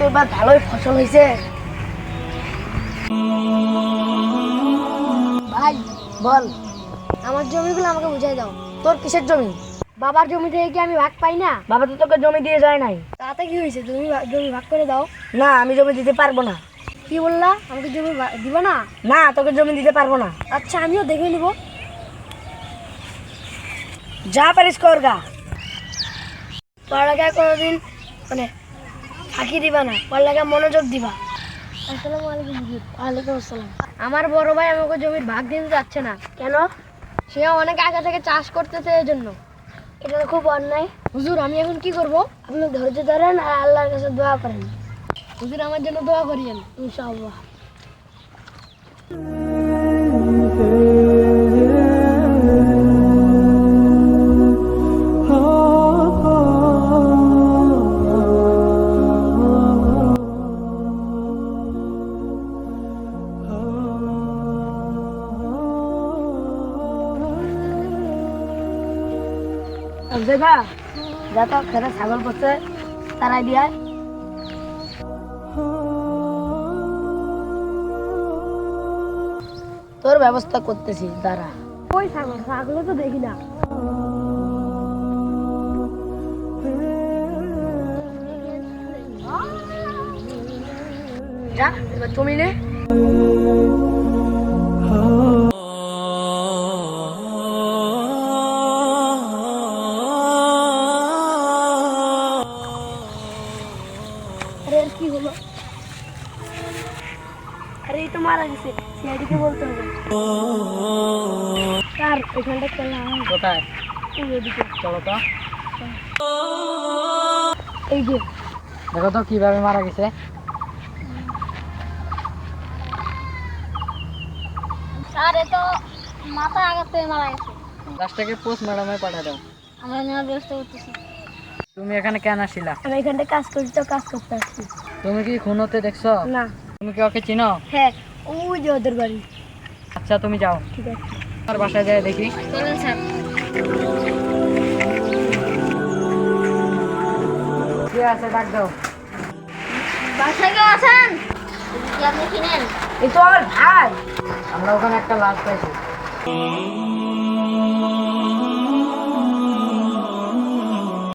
তো এবার ভালোই ফসল হয়েছে। ভাই বল, আমার জমিগুলো আমাকে বুঝাই দাও। তোর কিসের জমি? বাবার জমি থেকে কি আমি ভাগ পাই না? বাবা তো তোকে জমি দিয়ে যায় নাই। তাতে কি হয়েছে, তুমি জমি ভাগ করে দাও। না, আমি জমি দিতে পারবো না। কি বললা, আমাকে জমি দিবা না? না, তোকে জমি দিতে পারবো না। আচ্ছা, আমিও দেখে নিব। যা পারিস কর গা। পড়ালেখায় কোনোদিন মানে ফাঁকি দিবা না, পড়ালেখায় মনোযোগ দিবা। আসসালামু আলাইকুম হুজুর। ওয়ালাইকুম আসসালাম। আমার বড় ভাই আমাকে জমির ভাগ দিতে যাচ্ছে না। কেন? সে অনেক আগে থেকে চাষ করতেছে, এই জন্য। এটা তো খুব অন্যায়। হুজুর, আমি এখন কি করব? আপনি ধৈর্য ধরেন আর আল্লাহর কাছে দোয়া করেন। হুজুর, আমার জন্য দোয়া করিয়েন ইনশাআল্লাহ। যা যা তো খেতে ছাগল করছে, তারাই দিয়ে আয়। তোর ব্যবস্থা করতেছি, দাঁড়া। ওই ছাগল, ছাগল তো দেখি না। যা এবার জমি নে। আরে এর কি হলো? আরে এই তো মারা গেছে, সিআইডিকে বলতে হবে। স্যার, এখানটা চললাম। কোথায়? ওইদিকে। চলো তো। এই যে দেখো তো কিভাবে মারা গেছে। স্যার, এ তো মাথা আঘাতে মারা গেছে। লাশটাকে পোস্টমর্টমে পাঠিয়ে দাও। আমরা নেওয়ার ব্যবস্থা করতেছি। তুমি এখানে কেন আসিলা? আমি এখানটা কাজ করছি, তো কাজ করতে আসছি। তুমি কি খুন হতে দেখছো? না। তুমি কি ওকে চিনো? হ্যাঁ, ওই যে ওদের বাড়ি। আচ্ছা, তুমি যাও। ঠিক আছে, আর বাসায় যাই দেখি। চলেন স্যার। কে আছে, ডাক দাও। বাসায় কেউ আছেন? আপনি কিনেন? এই তো আমার ভাই। আমরা ওখানে একটা লাশ পাইছি।